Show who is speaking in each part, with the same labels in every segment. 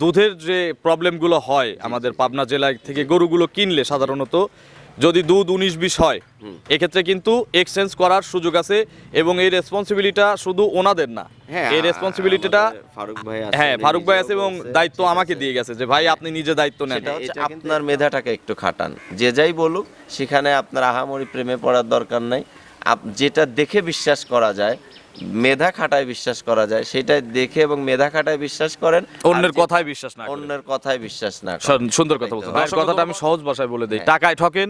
Speaker 1: দুধের যে প্রবলেমগুলো হয় আমাদের পাবনা জেলা থেকে গরুগুলো কিনলে সাধারণত যদি দুধ 19-20 হয় এক্ষেত্রে কিন্তু এক্সচেঞ্জ করার সুযোগ আছে এবং এই রেসপন্সিবিলিটিটা শুধু ওনাদের না, এই রেসপন্সিবিলিটিটা ফারুক ভাই আছে এবং দায়িত্ব আমাকে দিয়ে গেছে যে ভাই আপনি নিজে দায়িত্ব নেন।
Speaker 2: আপনার মেধাটাকে একটু খাটান, যে যাই বলুক সেখানে আপনার আহামরি প্রেমে পড়ার দরকার নাই। যেটা দেখে বিশ্বাস করা যায়, মেধা খাটায় বিশ্বাস করা যায়, সেটাই দেখে এবং মেধা খাটায় বিশ্বাস করেন,
Speaker 1: অন্যের কথায় বিশ্বাস না,
Speaker 2: অন্যের কথায় বিশ্বাস না।
Speaker 1: সুন্দর কথা বলছেন। কথাটা আমি সহজ ভাষায় বলে দিই, টাকায় ঠকেন,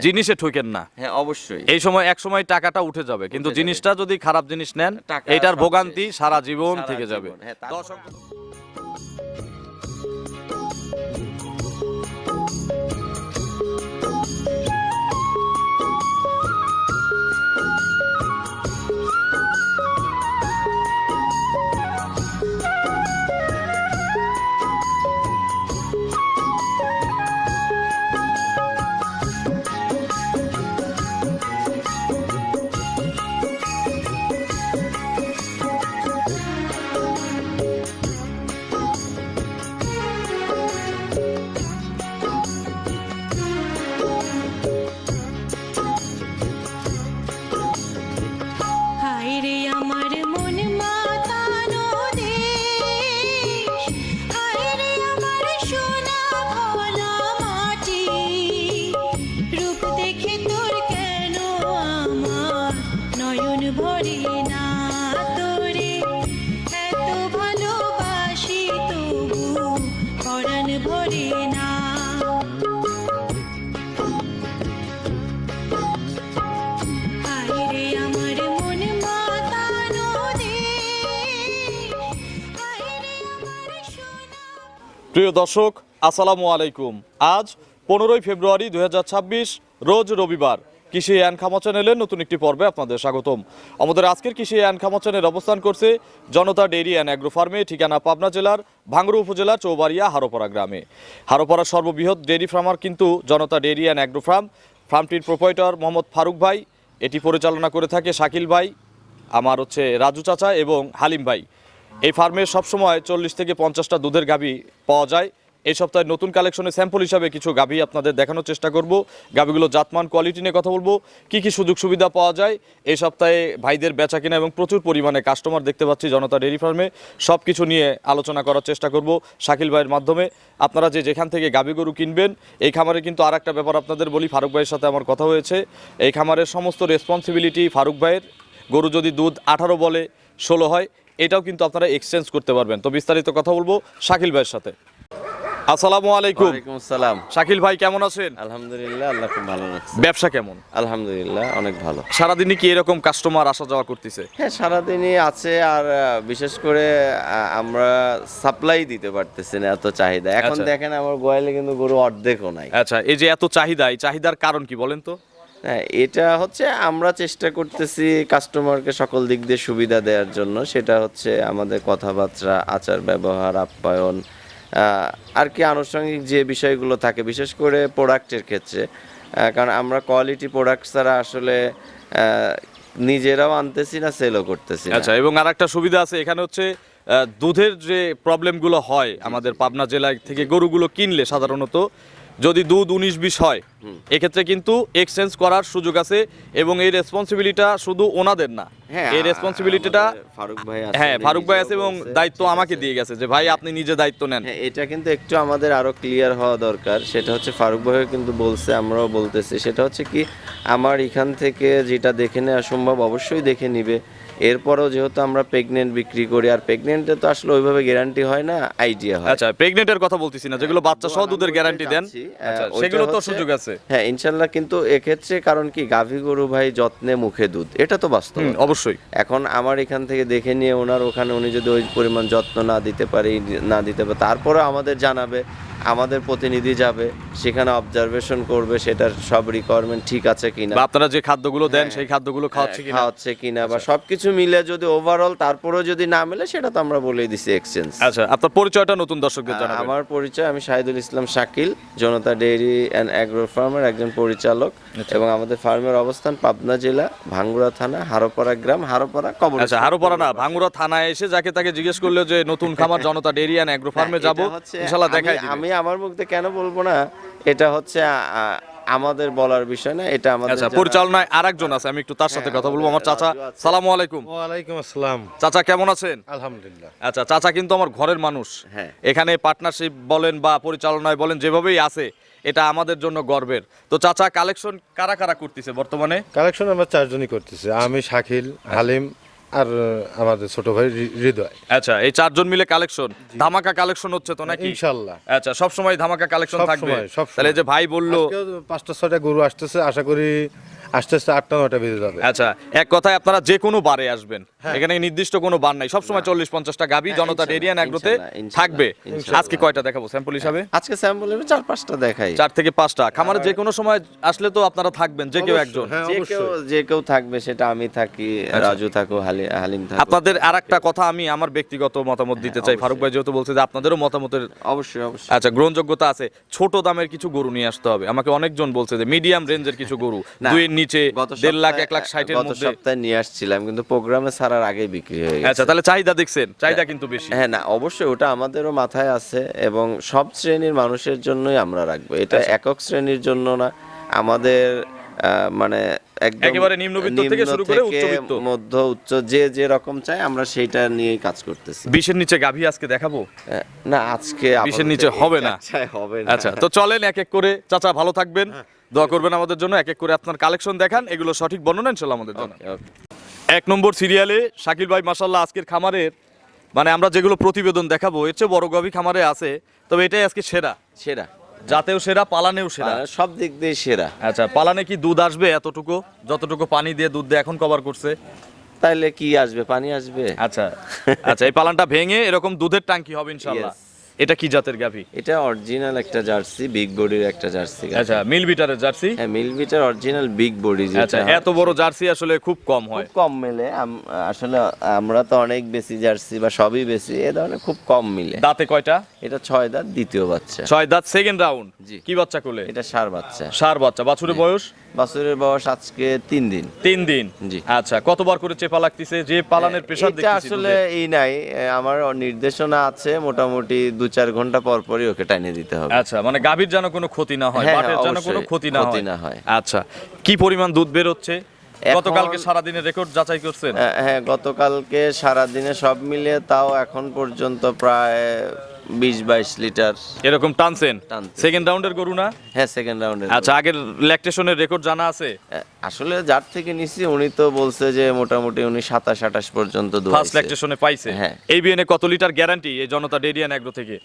Speaker 1: জিনিসে ঠকেন না।
Speaker 2: হ্যাঁ অবশ্যই,
Speaker 1: এই সময় এক সময় টাকাটা উঠে যাবে, কিন্তু জিনিসটা যদি খারাপ জিনিস নেন এটার ভোগান্তি সারা জীবন থেকে যাবে। দর্শক প্রিয় দর্শক আসসালামু আলাইকুম। আজ 15ই ফেব্রুয়ারি 2026 রোজ রবিবার। কৃষি অ্যান্ড খামা চ্যানেলের নতুন একটি পর্বে আপনাদের স্বাগতম। আমাদের আজকের কৃষি অ্যান্ড খামা চ্যানেল অবস্থান করছে জনতা ডেইরি অ্যান্ড অ্যাগ্রো ফার্মে, ঠিকানা পাবনা জেলার ভাঙ্গুড়া উপজেলার চৌবাড়িয়া হারোপাড়া গ্রামে। হারোপাড়ার সর্ববৃহৎ ডেইরি ফার্মার কিন্তু Janata dairy and agro farm. ফার্মটির প্রোপাইটর মোহাম্মদ ফারুক ভাই, এটি পরিচালনা করে থাকে শাকিল ভাই, আমার হচ্ছে রাজু চাচা এবং হালিম ভাই। এই ফার্মে সবসময় 40 থেকে 50টা দুধের গাভী পাওয়া যায়। এই সপ্তাহে নতুন কালেকশনের স্যাম্পল হিসাবে কিছু গাভী আপনাদের দেখানোর চেষ্টা করব। গাভীগুলো জাতমান, কোয়ালিটি নিয়ে কথা বলবো, কি কি সুযোগ সুবিধা পাওয়া যায়। এই সপ্তাহে ভাইদের বেচা কিনা এবং প্রচুর পরিমাণে কাস্টমার দেখতে পাচ্ছি জনতা ডেইরি ফার্মে। সব কিছু নিয়ে আলোচনা করার চেষ্টা করব শাকিল ভাইয়ের মাধ্যমে। আপনারা যেখান থেকে গাভী গরু কিনবেন, এই খামারে কিন্তু আর একটা ব্যাপার আপনাদের বলি, ফারুক ভাইয়ের সাথে আমার কথা হয়েছে, এই খামারের সমস্ত রেসপন্সিবিলিটি ফারুক ভাইয়ের। গরু যদি দুধ 18 বলে 16 হয়, এটাও কিন্তু আপনারা এক্সচেঞ্জ করতে পারবেন। তো বিস্তারিত কথা বলবো শাকিল ভাইয়ের সাথে। আসসালামু আলাইকুম।
Speaker 2: ওয়ালাইকুম আসসালাম।
Speaker 1: শাকিল ভাই কেমন আছেন?
Speaker 2: আলহামদুলিল্লাহ, আল্লাহ খুব ভালো রাখছে।
Speaker 1: ব্যবসা কেমন?
Speaker 2: আলহামদুলিল্লাহ অনেক ভালো।
Speaker 1: সারাদিনই কি এরকম কাস্টমার আসা যাওয়া করতেছে?
Speaker 2: হ্যাঁ সারাদিনই আছে, আর বিশেষ করে আমরা সাপ্লাই দিতে পারতেছি না, এত চাহিদা। এখন দেখেন আমার গোয়ালে কিন্তু গরু অর্ধেকও নাই।
Speaker 1: আচ্ছা, এই যে এত চাহিদা, এই চাহিদার কারণ কি বলেন তো?
Speaker 2: হ্যাঁ, এটা হচ্ছে আমরা চেষ্টা করতেছি কাস্টমারকে সকল দিক দিয়ে সুবিধা দেওয়ার জন্য। সেটা হচ্ছে আমাদের কথাবার্তা, আচার ব্যবহার, আপ্যায়ন, আর কি আনুষঙ্গিক যে বিষয়গুলো থাকে, বিশেষ করে প্রোডাক্টের ক্ষেত্রে। কারণ আমরা কোয়ালিটি প্রোডাক্ট ছাড়া আসলে নিজেরাও আনতেছি না, সেলও করতেছি না।
Speaker 1: আচ্ছা, এবং আর একটা সুবিধা আছে এখানে হচ্ছে দুধের যে প্রবলেমগুলো হয় আমাদের পাবনা জেলা থেকে গরুগুলো কিনলে সাধারণত যদি দুধ 19-20 হয় এক্ষেত্রে কিন্তু এক্সচেঞ্জ করার সুযোগ আছে এবং এই রেসপন্সিবিলিটিটা শুধু ওনাদের না, এই রেসপন্সিবিলিটিটা ফারুক ভাই আছে এবং দায়িত্ব আমাকে দিয়ে গেছে যে ভাই আপনি নিজে দায়িত্ব নেন।
Speaker 2: এটা কিন্তু একটু আমাদের আরো ক্লিয়ার হওয়া দরকার। সেটা হচ্ছে ফারুক ভাই কিন্তু বলছে, আমরাও বলতেছি, সেটা হচ্ছে কি আমার এখান থেকে যেটা দেখে নেওয়া সম্ভব অবশ্যই দেখে নিবে। এরপরও যেহেতু আমরা প্রেগনেন্ট বিক্রি করি, আর প্রেগনেন্টে তো আসলে ওইভাবে গ্যারান্টি হয় না, আইডিয়া হয়।
Speaker 1: আচ্ছা, প্রেগনেন্টের কথা বলতেছি না, যেগুলো বাচ্চা সহ দুধের গ্যারান্টি দেন সেগুলো তো সুযোগ আছে।
Speaker 2: হ্যাঁ ইনশাল্লাহ, কিন্তু এক্ষেত্রে কারণ কি গাভী গরু ভাই যত্নে মুখে দুধ, এটা তো বাস্তব।
Speaker 1: অবশ্যই
Speaker 2: এখন আমার এখান থেকে দেখে নিয়ে ওনার ওখানে উনি যদি ওই পরিমাণ যত্ন না দিতে পারে, তারপরে আমাদের জানাবে, আমাদের প্রতিনিধি যাবে সেখানে অবজারভেশন করবে সেটার সব রিকোয়ারমেন্ট ঠিক আছে কিনা,
Speaker 1: বা আপনারা যে খাদ্যগুলো দেন সেই খাদ্যগুলো খাওয়াচ্ছে কিনা
Speaker 2: বা সবকিছু সবকিছু মিলে যদি ওভারঅল তারপরেও যদি না মেলে সেটা তো আমরা বলেই দিছি এক্সচেঞ্জ।
Speaker 1: আচ্ছা, আপনার পরিচয়টা নতুন দর্শকদের জানাবেন।
Speaker 2: আমার পরিচয়, আমি শাহিদুল ইসলাম শাকিল, জনতা ডেইরি অ্যান্ড অ্যাগ্রো ফার্মের একজন পরিচালক, এবং আমাদের ফার্মের অবস্থান পাবনা জেলা, ভাঙ্গুড়া থানা, হারোপাড়া গ্রাম, হারোপাড়া কবর।
Speaker 1: আচ্ছা, হারোপাড়া না, ভাঙ্গুড়া থানায় এসে যাকে তাকে জিজ্ঞেস করলে যে নতুন খামার জনতা ডেইরি অ্যান্ড অ্যাগ্রো ফার্মে যাব, ইনশাআল্লাহ দেখাই দিবে।
Speaker 2: আমি আমার মুখ দিয়ে কেন বলবো না, এটা হচ্ছে আমাদের বলার বিষয় না, এটা আমাদের।
Speaker 1: আচ্ছা, পরিচালনায় আরেকজন আছে, আমি একটু তার সাথে কথা বলবো। আমার চাচা, সালামু আলাইকুম।
Speaker 3: ওয়ালাইকুম আসসালাম।
Speaker 1: চাচা কেমন আছেন?
Speaker 3: আলহামদুলিল্লাহ।
Speaker 1: আচ্ছা, চাচা কিন্তু আমার ঘরের মানুষ।
Speaker 2: হ্যাঁ।
Speaker 1: এখানে পার্টনারশিপ বলেন বা পরিচালনায় বলেন, যেভাবেই আছে এটা আমাদের জন্য গর্বের। তো চাচা, কালেকশন কারা কারা করতেছে বর্তমানে?
Speaker 3: কালেকশন আমরা চারজনই করতেছি, আমি, শাকিল, হালিম আর আমাদের ছোট ভাই হৃদয়।
Speaker 1: আচ্ছা, এই চারজন মিলে কালেকশন, ধামাকা কালেকশন হচ্ছে তো নাকি?
Speaker 3: ইনশাআল্লাহ।
Speaker 1: আচ্ছা, সব সময় ধামাকা কালেকশন
Speaker 3: সব
Speaker 1: থাকবে।
Speaker 3: সময়, সব সময়।
Speaker 1: তাহলে যে ভাই বললো,
Speaker 3: আজকেও 5টা-6টা গরু আসতেছে, আশা করি আস্তে আস্তে 8টা-9টা বেজে যাবে।
Speaker 1: আচ্ছা, এক কথায় আপনারা যে কোনো বারে আসবেন, এখানে নির্দিষ্ট কোনো বার নাই, সবসময় 40-50টা গাভী জনতা ডেইরি অ্যান্ড অ্যাগ্রোতে থাকবে। আজকে কয়টা দেখাবো স্যাম্পল হিসাবে?
Speaker 2: আজকে স্যাম্পল 4-5টা দেখাই।
Speaker 1: 4 থেকে 5টা। খামারে যে কোনো সময় আসলে তো আপনারা থাকবেন, যে কেউ একজন।
Speaker 3: হ্যাঁ,
Speaker 2: যে কেউ থাকবে, সেটা আমি থাকি, রাজু থাকো, হালিম থাকো।
Speaker 1: আপনাদের আরেকটা কথা আমি আমার ব্যক্তিগত মতামত দিতে চাই, ফারুক ভাই যেহেতু বলছে যে আপনাদেরও মতামতের
Speaker 2: অবশ্যই অবশ্যই।
Speaker 1: আচ্ছা গ্রহণযোগ্যতা আছে, ছোট দামের কিছু গরু নিয়ে আসতে হবে। আমাকে অনেকজন বলছে যে মিডিয়াম রেঞ্জের কিছু গরু, 2 এর নিচে 1.5 লাখ 1,60,000 এর
Speaker 2: গত
Speaker 1: মধ্যে।
Speaker 2: সপ্তাহে নিয়ে আসছিলাম, কিন্তু প্রোগ্রামে ছাড়ার আগেই বিক্রি হয়ে গেছে।
Speaker 1: আচ্ছা, তাহলে চাহিদা দেখছেন, চাহিদা কিন্তু বেশি।
Speaker 2: হ্যাঁ, না অবশ্যই, ওটা আমাদেরও মাথায় আছে, এবং সব শ্রেণীর মানুষের জন্যই আমরা রাখবো। এটা একক শ্রেণীর জন্য না, আমাদের মানে একদম
Speaker 1: একেবারে নিম্নবিত্ত থেকে শুরু করে উচ্চবিত্ত,
Speaker 2: মধ্য উচ্চ, যে যে রকম চাই আমরা সেইটা নিয়েই কাজ করতেছি।
Speaker 1: 20 এর নিচে গাভী আজকে দেখাবো?
Speaker 2: না, আজকে
Speaker 1: 20 এর নিচে হবে না।
Speaker 2: হবে না।
Speaker 1: আচ্ছা, তো চলেন এক এক করে। চাচা ভালো থাকবেন, দোয়া করবেন আমাদের জন্য। এক এক করে আপনার কালেকশন দেখান, এগুলো সঠিক বর্ণনা ইনশাআল্লাহ আমাদের জন্য। এক নম্বর সিরিয়ালে শাকিল ভাই মাশাআল্লাহ আজকের খামারের, মানে আমরা যেগুলো প্রতিবেদন দেখাবো এর চেয়ে বড় গাভী খামারে আছে, তবে এটাই আজকে সেরা।
Speaker 2: সেরা,
Speaker 1: জাতেও সেরা, পালানেও সেরা।
Speaker 2: সব দিক দিয়ে সেরা।
Speaker 1: আচ্ছা, পালানে কি দুধ আসবে এতটুকু, যতটুকু পানি দিয়ে দুধ দিয়ে এখন কভার করছে?
Speaker 2: তাইলে কি আসবে? পানি আসবে।
Speaker 1: আচ্ছা আচ্ছা, এই পালানটা ভেঙে এরকম দুধের টাঙ্কি হবে ইনশাআল্লাহ।
Speaker 2: Yes.
Speaker 1: এটা কি জাতের গাভী?
Speaker 2: এটা অরিজিনাল একটা জার্সি, বিগ বডির একটা জার্সি।
Speaker 1: আচ্ছা, মিল বিটারের জার্সি।
Speaker 2: হ্যাঁ, মিলবিটার অরিজিনাল বিগ বডি।
Speaker 1: আচ্ছা, এত বড় জার্সি আসলে খুব কম হয়,
Speaker 2: খুব কম মেলে। আসলে আমরা তো অনেক বেশি জার্সি বা সবই বেশি, এ ধরনের খুব কম মিলে।
Speaker 1: দাঁতে কয়টা?
Speaker 2: এটা 6 দাঁত, দ্বিতীয় বাচ্চা।
Speaker 1: 6 দাঁত, সেকেন্ড রাউন্ড।
Speaker 2: জি।
Speaker 1: কি বাচ্চা কোলে?
Speaker 2: এটা ষাঁড় বাচ্চা।
Speaker 1: ষাঁড় বাচ্চা। বাছুরের বয়স?
Speaker 2: বাছুরের বয়স আজকে 3 দিন।
Speaker 1: 3 দিন।
Speaker 2: জি।
Speaker 1: আচ্ছা, কতবার করে চেপা লাগতেছে? যে পালানের প্রেসার
Speaker 2: এটা
Speaker 1: দেখতেছি
Speaker 2: আসলে এই নাই, আমার নির্দেশনা আছে, মোটামুটি 2-4 ঘন্টা পর পরই ওকে টাইনে দিতে হবে।
Speaker 1: আচ্ছা, মানে গাভীর যেন কোনো ক্ষতি না হয়,
Speaker 2: হ্যাঁ,
Speaker 1: বাটের যেন
Speaker 2: অবশ্যই,
Speaker 1: কোনো ক্ষতি না হয়। আচ্ছা, কি পরিমাণ দুধ বের হচ্ছে? গতকালকে সারা দিনের রেকর্ড যাচাই করছেন?
Speaker 2: হ্যাঁ, গতকালকে সারাদিনে সব মিলিয়ে তাও এখন পর্যন্ত প্রায় 20-22 লিটার
Speaker 1: এরকম টানছেন।
Speaker 2: টানতেছি।
Speaker 1: সেকেন্ড রাউন্ডের গরু না?
Speaker 2: হ্যাঁ, সেকেন্ড রাউন্ডে।
Speaker 1: আচ্ছা, আগের ল্যাকটেশনের রেকর্ড জানা আছে?
Speaker 2: আসলে যার থেকে নিছি উনি তো বলছে যে মোটামুটি উনি 27-28 পর্যন্ত দুধ
Speaker 1: ফার্স্ট ল্যাকটেশনে পাইছে।
Speaker 2: হ্যাঁ।
Speaker 1: এই বিএনএ কত লিটার গ্যারান্টি এই জনতা ডেইরি অ্যান্ড অ্যাগ্রো থেকে?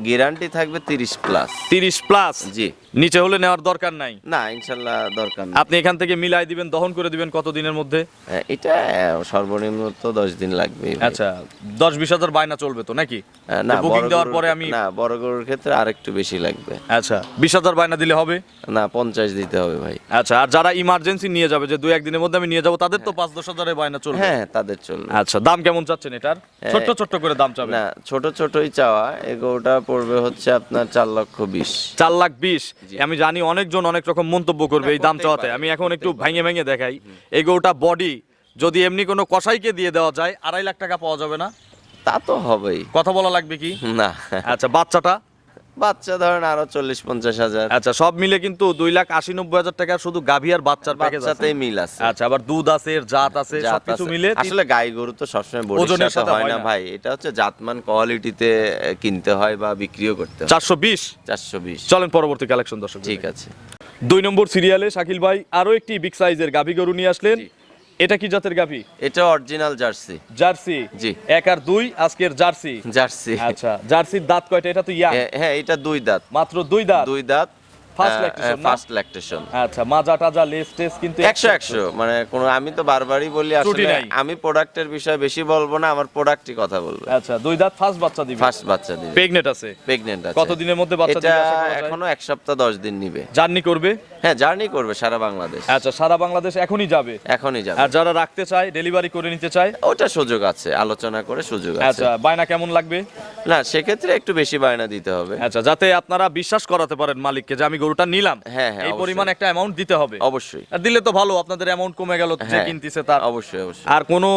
Speaker 2: গ্যারান্টি থাকবে 30 প্লাস।
Speaker 1: 30 প্লাস?
Speaker 2: জি।
Speaker 1: নিচে হলে নেওয়ার দরকার নাই?
Speaker 2: না, ইনশাল্লাহ দরকার নেই।
Speaker 1: আপনি এখান থেকে মিলাই দিবেন, দহন করে দিবেন কত দিনের মধ্যে?
Speaker 2: এটা সর্বনিম্ন তো 10 দিন লাগবে।
Speaker 1: আচ্ছা, 10-20 হাজার বায়না চলবে তো নাকি?
Speaker 2: না,
Speaker 1: বুকিং দেওয়ার পরে আমি,
Speaker 2: না, বড় গরুর ক্ষেত্রে আরেকটু বেশি লাগবে।
Speaker 1: আচ্ছা, 20 হাজার বায়না দিলে হবে
Speaker 2: না, 50 দিতে হবে ভাই।
Speaker 1: আচ্ছা, আর যারা ইমার্জেন্সি নিয়ে যাবে, যে 2-1 দিনের মধ্যে আমি নিয়ে যাবো, তাদের তো 5-10 হাজারের বায়না চলবে?
Speaker 2: হ্যাঁ, তাদের চলবে।
Speaker 1: আচ্ছা, দাম কেমন চাচ্ছেন এটার? ছোট্ট ছোট্ট করে দাম চাবেন?
Speaker 2: না, ছোট ছোটই চাওয়া। এগোটা পড়বে হচ্ছে আপনার 4,20,000।
Speaker 1: 4,20,000? আমি জানি অনেকজন অনেক রকম মন্তব্য করবে এই দাম চাওয়াতে, আমি এখন একটু ভেঙে ভেঙে দেখাই। এই গরুটা বডি যদি এমনি কোনো কসাইকে দিয়ে দেওয়া যায় 2.5 লাখ টাকা পাওয়া যাবে না?
Speaker 2: তা তো হবেই।
Speaker 1: কথা বলা লাগবে কি?
Speaker 2: না,
Speaker 1: আচ্ছা, বাচ্চাটা?
Speaker 2: বাচ্চা ধরেন আরো 40-50 হাজার।
Speaker 1: আচ্ছা, সব মিলে কিন্তু 2,80,90,000 টাকা শুধু গাভী আর বাচ্চার প্যাকেজ আছে।
Speaker 2: বাচ্চাতেই মিল আছে।
Speaker 1: আচ্ছা, আবার দুধ আছে, এর জাত আছে,
Speaker 2: জাত
Speaker 1: সবকিছু
Speaker 2: আছে।
Speaker 1: মিলে
Speaker 2: আসলে গাই গরু তো সবসময়
Speaker 1: ওজনের
Speaker 2: বডির
Speaker 1: সাথে
Speaker 2: সাথে হয়
Speaker 1: হয়
Speaker 2: না
Speaker 1: না।
Speaker 2: ভাই, এটা হচ্ছে জাতমান কোয়ালিটিতে কিনতে হয় বা বিক্রিও করতে হয়।
Speaker 1: 420?
Speaker 2: 420।
Speaker 1: চলেন পরবর্তী কালেকশন দর্শক।
Speaker 2: ঠিক আছে।
Speaker 1: 2 নম্বর সিরিয়ালে শাকিল ভাই আরো একটি বিগ সাইজের গাভী গরু নিয়ে আসলেন। এটা কি জাতের গাভী?
Speaker 2: এটা অরিজিনাল জার্সি।
Speaker 1: জার্সি?
Speaker 2: জি।
Speaker 1: 1 আর 2 আজকের জার্সি।
Speaker 2: জার্সি।
Speaker 1: আচ্ছা, জার্সির দাঁত কয়টা? এটা তো ইয়াং।
Speaker 2: হ্যাঁ, এটা 2 দাঁত।
Speaker 1: মাত্র 2 দাঁত?
Speaker 2: 2 দাঁত।
Speaker 1: First lactation
Speaker 2: first lactation.
Speaker 1: আচ্ছা, মাজা টাজা লেস টেস কিন্তু
Speaker 2: 100 মানে কোনো, আমি তো বারবারই বলি
Speaker 1: ত্রুটি
Speaker 2: আসলে
Speaker 1: নাই।
Speaker 2: আমি প্রোডাক্টের বিষয়ে বেশি বলবো না, আমার প্রোডাক্টই কথা বলবো।
Speaker 1: আচ্ছা, 2 দাঁত ফার্স্ট বাচ্চা দিবে,
Speaker 2: ফার্স্ট বাচ্চা দিবে,
Speaker 1: প্রেগনেন্ট আছে,
Speaker 2: প্রেগন্যান্ট আছে।
Speaker 1: কতদিনের মধ্যে বাচ্চা
Speaker 2: এটা
Speaker 1: দিবে আশা করা যায়?
Speaker 2: এখনো 1 সপ্তাহ 10 দিন নিবে।
Speaker 1: জার্নি করবে?
Speaker 2: হ্যাঁ, জার্নি করবে সারা বাংলাদেশ।
Speaker 1: আচ্ছা, সারা বাংলাদেশ এখনই যাবে?
Speaker 2: এখনই যাবে।
Speaker 1: আর যারা রাখতে চায়, ডেলিভারি করে নিতে চায়,
Speaker 2: ওটা সুযোগ আছে, আলোচনা করে সুযোগ আছে।
Speaker 1: আচ্ছা, বায়না কেমন লাগবে?
Speaker 2: না, সেক্ষেত্রে একটু বেশি বায়না দিতে হবে।
Speaker 1: আচ্ছা, যাতে আপনারা বিশ্বাস করাতে পারেন মালিককে যে আমি গরুটা নিলাম,
Speaker 2: হ্যাঁ, হ্যাঁ,
Speaker 1: এই
Speaker 2: অবশ্যই।
Speaker 1: পরিমাণ একটা অ্যামাউন্ট দিতে হবে।
Speaker 2: অবশ্যই।
Speaker 1: আর দিলে তো ভালো, আপনাদের অ্যামাউন্ট কমে গেল, যে
Speaker 2: হ্যাঁ,
Speaker 1: কিনতেছে তার।
Speaker 2: অবশ্যই অবশ্যই।
Speaker 1: আর কোনো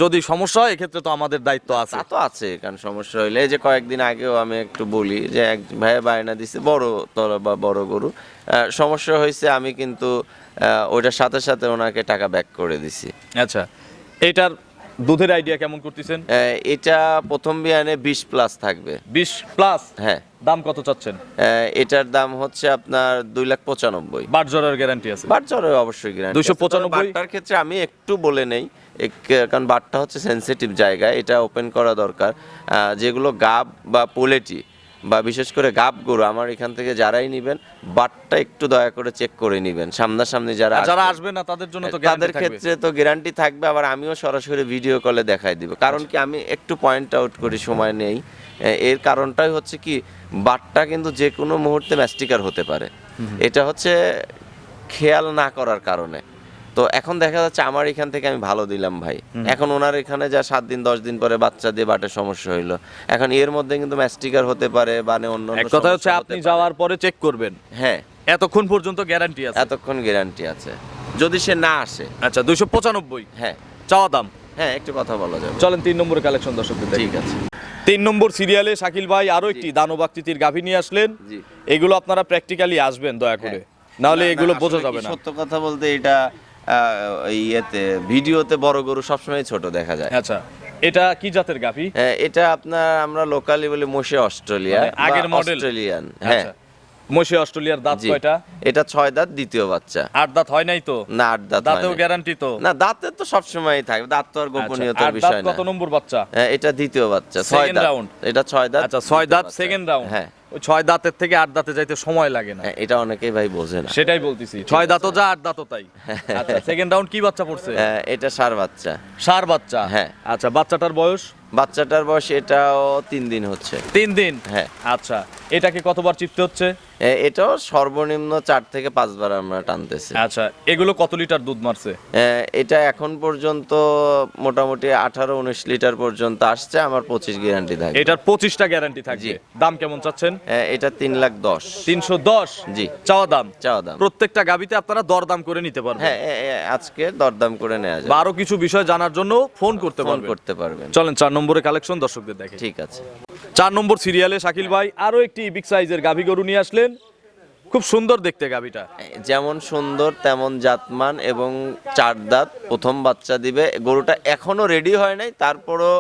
Speaker 1: যদি সমস্যা হয় এক্ষেত্রে তো আমাদের দায়িত্ব আছে।
Speaker 2: তা তো আছে, কারণ সমস্যা হইলে, এই যে কয়েকদিন আগেও আমি একটু বলি যে এক ভাই বায়না দিছে বড় তলা বা বড় গরু, সমস্যা হয়েছে, আমি কিন্তু ওইটার সাথে সাথে ওনাকে টাকা ব্যাক করে দিছি।
Speaker 1: আচ্ছা, এটার দুধের আইডিয়া কেমন করতেছেন?
Speaker 2: এটা প্রথম বিয়ানে 20 প্লাস থাকবে।
Speaker 1: 20 প্লাস?
Speaker 2: হ্যাঁ।
Speaker 1: দাম কত চাচ্ছেন?
Speaker 2: এটার দাম হচ্ছে আপনার 2,95,000।
Speaker 1: বাট জ্বরের গ্যারান্টি আছে?
Speaker 2: বাট জ্বরে অবশ্যই গ্যারান্টি।
Speaker 1: 295?
Speaker 2: বাটটার ক্ষেত্রে আমি একটু বলে নেই, কারণ বাটটা হচ্ছে সেনসিটিভ জায়গা, এটা ওপেন করা দরকার। যেগুলো গাব বা পোলেটি বা বিশেষ করে গাব গরু আমার এখান থেকে যারাই নেবেন, বাটটা একটু দয়া করে চেক করে নেবেন। সামনাসামনি যারা
Speaker 1: যারা
Speaker 2: আসবে,
Speaker 1: আসবে না তাদের জন্য তো
Speaker 2: তাদের
Speaker 1: গ্যারান্টি থাকবে?
Speaker 2: ক্ষেত্রে তো গ্যারান্টি থাকবে, আবার আমিও সরাসরি ভিডিও কলে দেখাই দিব। কারণ কি, আমি একটু পয়েন্ট আউট করি, সময় নেই। এর কারণটাই হচ্ছে কি, বাটটা কিন্তু যে কোনো মুহূর্তে ম্যাস্টিকার হতে পারে। এটা হচ্ছে খেয়াল না করার কারণে। তো এখন দেখা যাচ্ছে আমার এখান থেকে আমি ভালো দিলাম ভাই, এখন ওনার এখানে যা 7 দিন 10 দিন পরে বাচ্চা দিয়ে বাটের সমস্যা হইলো, এখন এর মধ্যে কিন্তু ম্যাস্টিকার হতে পারে বা অন্য
Speaker 1: এক কথা হচ্ছে আপনি যাওয়ার পরে চেক করবেন।
Speaker 2: হ্যাঁ,
Speaker 1: এতক্ষণ পর্যন্ত গ্যারান্টি আছে?
Speaker 2: এতক্ষণ গ্যারান্টি আছে, যদি সে না আসে।
Speaker 1: আচ্ছা, 295
Speaker 2: হ্যাঁ,
Speaker 1: চাওয়া দাম?
Speaker 2: হ্যাঁ, একটু কথা বলা যাবে।
Speaker 1: চলেন 3 নম্বরের কালেকশন দর্শকদের দেখি।
Speaker 2: ঠিক আছে।
Speaker 1: 3 নম্বর সিরিয়ালে শাকিল ভাই আরো একটি দানব আকৃতির গাভী নিয়ে আসলেন।
Speaker 2: জি।
Speaker 1: এগুলো আপনারা প্র্যাকটিক্যালি আসবেন দয়া করে, নাহলে এগুলো বোঝা যাবে না।
Speaker 2: সত্য কথা বলতে এটা ইয়েতে ভিডিওতে বড় গরু সবসময় ছোট দেখা যায়।
Speaker 1: আচ্ছা, এটা কি জাতের গাভী?
Speaker 2: এটা আপনার আমরা লোকালি বলি মোশে অস্ট্রেলিয়া,
Speaker 1: মানে আগের মডেল?
Speaker 2: অস্ট্রেলিয়ান। হ্যাঁ,
Speaker 1: আচ্ছা, মশি অস্ট্রেলিয়ার দাঁত
Speaker 2: জি।
Speaker 1: কয়টা?
Speaker 2: এটা 6 দাঁত, দ্বিতীয় বাচ্চা।
Speaker 1: 8 দাঁত হয় নাই তো?
Speaker 2: না, 8 দাঁত
Speaker 1: দাঁতেও
Speaker 2: হয়নি।
Speaker 1: গ্যারান্টি তো?
Speaker 2: না, দাঁতের তো সবসময় থাকবে, দাঁত তো আর
Speaker 1: আচ্ছা,
Speaker 2: গোপনীয়তার
Speaker 1: 8 দাঁত
Speaker 2: বিষয় না।
Speaker 1: কত নম্বর বাচ্চা?
Speaker 2: এটা দ্বিতীয় বাচ্চা, 6
Speaker 1: Second
Speaker 2: দাঁত।
Speaker 1: round?
Speaker 2: এটা 6 দাঁত।
Speaker 1: আচ্ছা, 6 দাঁত
Speaker 2: বাচ্চা।
Speaker 1: Second round.
Speaker 2: হ্যাঁ,
Speaker 1: ওই 6 দাঁতের থেকে 8 দাঁতে যাইতে সময় লাগে না।
Speaker 2: হ্যাঁ, এটা অনেকেই ভাই বোঝে না।
Speaker 1: সেটাই বলতেছি, 6 দাঁতও যা 8 দাঁতও তাই। আচ্ছা, সেকেন্ড রাউন্ড কি বাচ্চা পড়ছে?
Speaker 2: এটা ষাঁড় বাচ্চা।
Speaker 1: ষাঁড় বাচ্চা?
Speaker 2: হ্যাঁ।
Speaker 1: আচ্ছা, বাচ্চাটার বয়স?
Speaker 2: বাচ্চাটার বয়স এটাও 3 দিন হচ্ছে।
Speaker 1: 3 দিন?
Speaker 2: হ্যাঁ।
Speaker 1: আচ্ছা, এটাকে কতবার চিপতে হচ্ছে?
Speaker 2: এটাও সর্বনিম্ন 4 থেকে 5 বার আমরা টানতেছি।
Speaker 1: আচ্ছা, এগুলো কত লিটার দুধ মারছে?
Speaker 2: এটা এখন পর্যন্ত মোটামুটি 18-19 লিটার পর্যন্ত আসছে, আমার 25 গ্যারান্টি থাকে।
Speaker 1: এটার 25টা গ্যারান্টি থাকবে।
Speaker 2: জি।
Speaker 1: দাম কেমন চাচ্ছেন?
Speaker 2: এটা 3,10,000।
Speaker 1: 310?
Speaker 2: জি।
Speaker 1: চাওয়া দাম?
Speaker 2: চাওয়া দাম।
Speaker 1: প্রত্যেকটা গাবিতে আপনারা দরদাম করে নিতে পারবেন?
Speaker 2: হ্যাঁ, আজকে দরদাম করে নেওয়া যাবে।
Speaker 1: বা আরো কিছু বিষয় জানার জন্য ফোন করতে
Speaker 2: ফোন
Speaker 1: পারবেন।
Speaker 2: করতে পারবেন।
Speaker 1: চলেন 4 নম্বরে কালেকশন দর্শকদের দেখে।
Speaker 2: ঠিক আছে।
Speaker 1: 4 নম্বর সিরিয়ালে শাকিল ভাই আরো একটি বিগ সাইজের গাভী গরু নিয়ে আসলেন। খুব সুন্দর দেখতে গাভীটা।
Speaker 2: যেমন সুন্দর তেমন জাতমান এবং 4 দাঁত, প্রথম বাচ্চা দিবে। গরুটা এখনো রেডি হয় নাই, তারপরও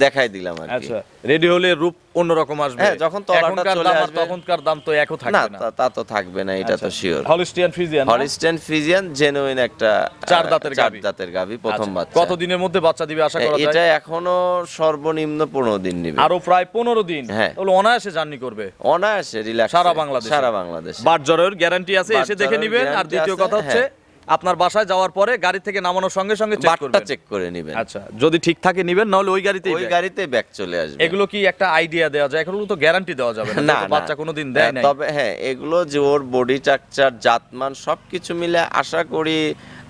Speaker 2: দেখাই দিলাম আর কি।
Speaker 1: আচ্ছা, রেডি হলে রূপ অন্যরকম আসবে।
Speaker 2: হ্যাঁ, যখন তলাটা
Speaker 1: এখনকার
Speaker 2: চলে
Speaker 1: দাম আর
Speaker 2: আসবে।
Speaker 1: তখনকার দাম তো একও
Speaker 2: না,
Speaker 1: থাকবে না।
Speaker 2: তা তো থাকবে না, এটা তো sure.
Speaker 1: Holstein Friesian?
Speaker 2: Holstein Friesian genuine একটা
Speaker 1: 4 দাঁতের
Speaker 2: 4
Speaker 1: গাভী।
Speaker 2: দাঁতের গাভী, প্রথম
Speaker 1: আচ্ছা,
Speaker 2: বাচ্চা।
Speaker 1: কত দিনের মধ্যে বাচ্চা দিবে আশা করা
Speaker 2: এটা
Speaker 1: যায়?
Speaker 2: এখনো সর্বনিম্ন 15 দিন নিবে।
Speaker 1: আরো প্রায় 15 দিন?
Speaker 2: হ্যাঁ।
Speaker 1: তাহলে অনায়াসে জার্নি করবে
Speaker 2: অনায়াসে, রিল্যাক্স।
Speaker 1: সারা বাংলাদেশে?
Speaker 2: সারা বাংলাদেশে।
Speaker 1: বাট জ্বরের গ্যারান্টি আছে,
Speaker 2: বাট
Speaker 1: এসে দেখে
Speaker 2: জ্বরের
Speaker 1: নেবেন। আর
Speaker 2: guarantee
Speaker 1: দ্বিতীয়
Speaker 2: আছে,
Speaker 1: কথা হচ্ছে আপনার বাসায় যাওয়ার পরে গাড়ি থেকে নামানোর সঙ্গে সঙ্গে চেক
Speaker 2: বাটটা
Speaker 1: করবেন।
Speaker 2: চেক করে নেবেন।
Speaker 1: আচ্ছা, যদি ঠিক থাকে নিবেন, নাহলে ওই গাড়িতেই
Speaker 2: ওই
Speaker 1: ব্যাক।
Speaker 2: গাড়িতে ব্যাক চলে আসবে।
Speaker 1: এগুলো কি একটা আইডিয়া দেওয়া যায়? এগুলো তো গ্যারান্টি দেওয়া যাবে না,
Speaker 2: না,
Speaker 1: যেহেতু
Speaker 2: না।
Speaker 1: বাচ্চা কোনোদিন দেয় নাই।
Speaker 2: তবে হ্যাঁ, এগুলো যে ওর বডি স্ট্রাকচার, জাতমান সবকিছু মিলে আশা করি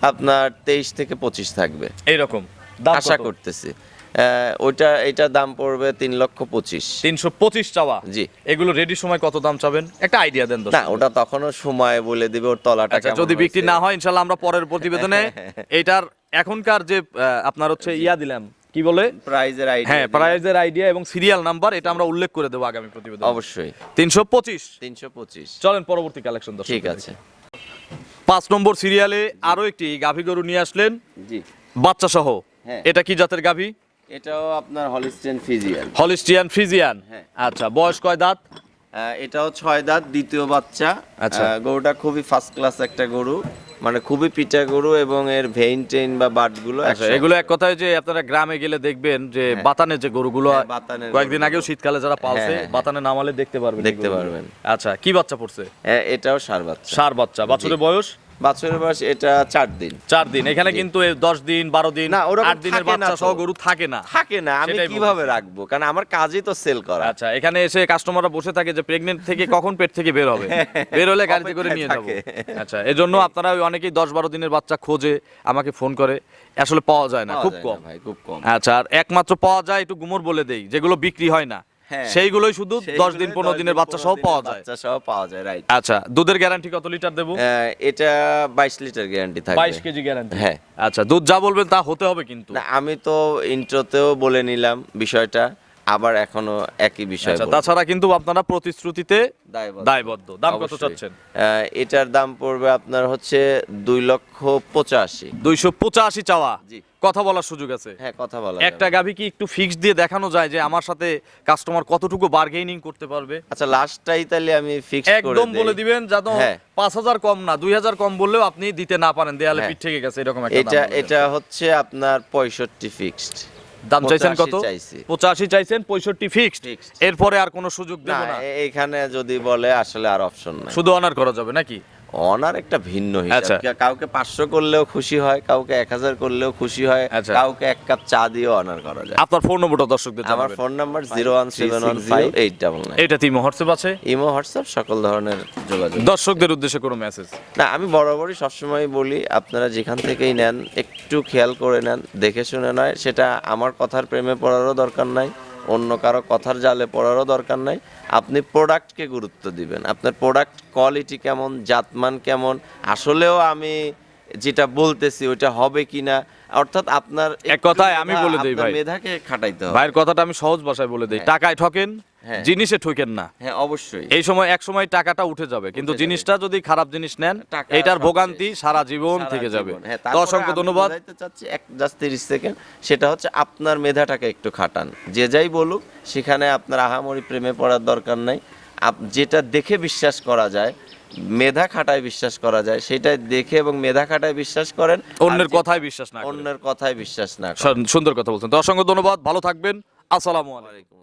Speaker 2: আপনার 23 থেকে 25 থাকবে,
Speaker 1: এইরকম দাম
Speaker 2: আশা
Speaker 1: কত?
Speaker 2: করতেছি। এটার দাম পড়বে 3,25,000।
Speaker 1: 325 চাওয়া?
Speaker 2: জি।
Speaker 1: এগুলো রেডি সময় কত দাম চাবেন? একটা আইডিয়া দেন
Speaker 2: না, ওটা তখনও সময় বলে দিবে ওর তলাটা
Speaker 1: আচ্ছা,
Speaker 2: কেমন
Speaker 1: যদি বিক্রি
Speaker 2: হয়েছে।
Speaker 1: না হয় ইনশাআল্লাহ আমরা পরের প্রতিবেদনে এটার এখনকার যে আপনার হচ্ছে দিলাম কি বলে,
Speaker 2: প্রাইজের আইডিয়া।
Speaker 1: হ্যাঁ, প্রাইজের আইডিয়া এবং সিরিয়াল নাম্বার, এটা আমরা উল্লেখ করে দেবো আগামী প্রতিবেদনে।
Speaker 2: অবশ্যই।
Speaker 1: 325?
Speaker 2: 325।
Speaker 1: চলেন পরবর্তী কালেকশন দর্শক।
Speaker 2: ঠিক আছে।
Speaker 1: 5 নম্বর সিরিয়ালে আরো একটি গাভী গরু নিয়ে আসলেন,
Speaker 2: জি।
Speaker 1: বাচ্চা সহ।
Speaker 2: হ্যাঁ।
Speaker 1: এটা কি জাতের গাভী?
Speaker 2: এটাও আপনার হলিস্টেইন ফ্রিজিয়ান।
Speaker 1: Holstein Friesian?
Speaker 2: হ্যাঁ।
Speaker 1: আচ্ছা, বয়স কয় দাঁত?
Speaker 2: এটাও 6 দাঁত, দ্বিতীয় বাচ্চা।
Speaker 1: আচ্ছা।
Speaker 2: গরুটা খুবই ফার্স্ট ক্লাস একটা গরু, মানে খুবই পিটা গরু, এবং এর ভেইন টেইন বা বাটগুলো
Speaker 1: আচ্ছা, এগুলো এক কথায় যে আপনারা গ্রামে গেলে দেখবেন যে বাতানের যে গরুগুলো
Speaker 2: হ্যাঁ, বাতানের
Speaker 1: কয়েকদিন
Speaker 2: গরুগুলো।
Speaker 1: আগেও শীতকালে যারা পালছে
Speaker 2: হ্যাঁ, হ্যাঁ।
Speaker 1: বাতানে নামালে দেখতে পারবেন
Speaker 2: দেখতে
Speaker 1: এগুলো।
Speaker 2: পারবেন।
Speaker 1: আচ্ছা, কি বাচ্চা পড়ছে?
Speaker 2: এটাও ষাঁড় বাচ্চা।
Speaker 1: ষাঁড় বাচ্চা, বাছুরের বয়স
Speaker 2: বাছুরের বয়স এটা 4 দিন।
Speaker 1: 4 দিন। এখানে কিন্তু 10 দিন 12 দিন
Speaker 2: না, ওরকম
Speaker 1: 8 দিনের
Speaker 2: থাকে না
Speaker 1: বাচ্চা
Speaker 2: তো।
Speaker 1: সহ গরু থাকে না।
Speaker 2: থাকে না, আমি
Speaker 1: সেটাই
Speaker 2: কিভাবে
Speaker 1: বলতেছি।
Speaker 2: রাখবো, কারণ আমার কাজই তো সেল করা।
Speaker 1: আচ্ছা, এখানে এসে কাস্টমাররা বসে থাকে যে প্রেগনেন্ট থেকে কখন পেট থেকে বের হবে, বের হলে গাড়িতে করে নিয়ে যাবো।
Speaker 2: অপেক্ষায়
Speaker 1: আচ্ছা, এজন্য আপনারা ওই অনেকেই 10-12 দিনের বাচ্চা খোঁজে, আমাকে ফোন করে, আসলে পাওয়া যায় না,
Speaker 2: পাওয়া
Speaker 1: খুব
Speaker 2: যায়
Speaker 1: কম।
Speaker 2: না ভাই, খুব কম।
Speaker 1: আচ্ছা, আর একমাত্র পাওয়া যায় একটু গুমর বলে দেই, যেগুলো বিক্রি হয় না
Speaker 2: হ্যাঁ।
Speaker 1: সেইগুলোই শুধু 10 দিন 15 দিনের বাচ্চা সহ পাওয়া যায়।
Speaker 2: বাচ্চা সহ পাওয়া যায়, রাইট।
Speaker 1: আচ্ছা, দুধের গ্যারান্টি কত লিটার দেবো?
Speaker 2: এটা 22 লিটার গ্যারান্টি থাকবে।
Speaker 1: 22 কেজি গ্যারান্টি।
Speaker 2: হ্যাঁ।
Speaker 1: আচ্ছা, দুধ যা বলবেন তা হতে হবে কিন্তু।
Speaker 2: না, আমি তো ইন্ট্রোতেও বলে নিলাম বিষয়টা, আবার এখনো একই বিষয়
Speaker 1: আচ্ছা,
Speaker 2: বলবো।
Speaker 1: তাছাড়া কিন্তু আপনারা প্রতিশ্রুতিতে
Speaker 2: দায়বদ্ধ।
Speaker 1: দায়বদ্ধ। দাম কত
Speaker 2: অবশ্যই।
Speaker 1: চাচ্ছেন?
Speaker 2: এটার দাম পড়বে আপনার হচ্ছে 2,85,000।
Speaker 1: 285 চাওয়া।
Speaker 2: জি।
Speaker 1: কথা বলার সুযোগ আছে।
Speaker 2: হ্যাঁ, কথা বলা
Speaker 1: একটা
Speaker 2: যাবে।
Speaker 1: গাভী কি একটু ফিক্স দিয়ে দেখানো যায় যে আমার সাথে কাস্টমার কতটুকু বার্গেনিং করতে পারবে?
Speaker 2: আচ্ছা, লাস্টটাই তাহলে আমি ফিক্স করে
Speaker 1: একদম
Speaker 2: দেই।
Speaker 1: বলে দিবেন যাতে
Speaker 2: হ্যাঁ।
Speaker 1: 5000 কম না, 2000 কম বললেও আপনি দিতে না পারেন, দেয়ালে
Speaker 2: হ্যাঁ।
Speaker 1: পিঠ থেকে গেছে এরকম একটা দাম
Speaker 2: এটা
Speaker 1: বলে দেন।
Speaker 2: এটা হচ্ছে আপনার 65 ফিক্সড।
Speaker 1: দাম চাইছেন কত?
Speaker 2: 85 চাইছি।
Speaker 1: 85 চাইছেন, 65 ফিক্সড।
Speaker 2: Fixed।
Speaker 1: এরপরে আর কোনো সুযোগ
Speaker 2: না,
Speaker 1: দেব না,
Speaker 2: এখানে যদি বলে আসলে আর অপশন নাই।
Speaker 1: শুধু অনার করা যাবে নাকি?
Speaker 2: অনার একটা ভিন্ন
Speaker 1: আচ্ছা।
Speaker 2: হিসাব, কাউকে 500 করলেও খুশি হয়, কাউকে 1000 করলেও খুশি হয়,
Speaker 1: আচ্ছা।
Speaker 2: কাউকে এক কাপ চা দিয়েও অনার করা যায়।
Speaker 1: আপনার ফোন নম্বরটা দর্শকদের
Speaker 2: আমার
Speaker 1: জানাবেন।
Speaker 2: ফোন নাম্বার 01715
Speaker 1: এটা তিমো হোয়াটসঅ্যাপ আছে?
Speaker 2: ইমো, হোয়াটসঅ্যাপ, সকল ধরনের যোগাযোগ।
Speaker 1: দর্শকদের উদ্দেশ্যে কোনো মেসেজ?
Speaker 2: না, আমি বরাবরই সবসময় বলি, আপনারা যেখান থেকেই নেন একটু খেয়াল করে নেন, দেখে শুনে নয়। সেটা আমার কথার প্রেমে পড়ারও দরকার নাই, অন্য কারো কথার জালে পড়ারও দরকার নাই। আপনি প্রোডাক্টকে গুরুত্ব দিবেন, আপনার প্রোডাক্ট কোয়ালিটি কেমন, জাতমান কেমন, আসলেও আমি যেটা বলতেছি ওইটা হবে কিনা, অর্থাৎ আপনার
Speaker 1: এক কথায় আমি বলে দেই
Speaker 2: আপনার
Speaker 1: ভাই।
Speaker 2: মেধাকে খাটাইতে হবে।
Speaker 1: ভাইয়ের কথাটা আমি সহজ ভাষায় বলে দেই, টাকায় ঠকেন,
Speaker 2: হ্যাঁ।
Speaker 1: জিনিসে ঠকেন না।
Speaker 2: হ্যাঁ, অবশ্যই।
Speaker 1: এই সময় এক সময় টাকাটা উঠে যাবে, কিন্তু
Speaker 2: উঠে যাবে।
Speaker 1: জিনিসটা যদি খারাপ জিনিস নেন
Speaker 2: টাকা
Speaker 1: এটার
Speaker 2: সব
Speaker 1: ভোগান্তি
Speaker 2: শেষ।
Speaker 1: সারা জীবন
Speaker 2: সারা
Speaker 1: থেকে যাবে।
Speaker 2: জীবন। হ্যাঁ,
Speaker 1: তো
Speaker 2: তারপরে
Speaker 1: অসংখ্য
Speaker 2: আমি
Speaker 1: ধন্যবাদ।
Speaker 2: বোঝাইতে চাচ্ছি জাস্ট 30 সেকেন্ড, সেটা হচ্ছে আপনার মেধাটাকে একটু খাটান। যে যাই বলুক সেখানে আপনার আহামরি প্রেমে পড়ার দরকার নাই। যেটা দেখে বিশ্বাস করা যায়, মেধা খাটায় বিশ্বাস করা যায়, সেটাই দেখে এবং মেধা খাটায় বিশ্বাস করেন।
Speaker 1: অন্যের
Speaker 2: আর
Speaker 1: কথায় বিশ্বাস না করেন।
Speaker 2: অন্যের কথায় বিশ্বাস না করেন।
Speaker 1: সুন্দর কথা বলছেন। তো অসংখ্য ধন্যবাদ, ভালো থাকবেন, আসসালামু আলাইকুম।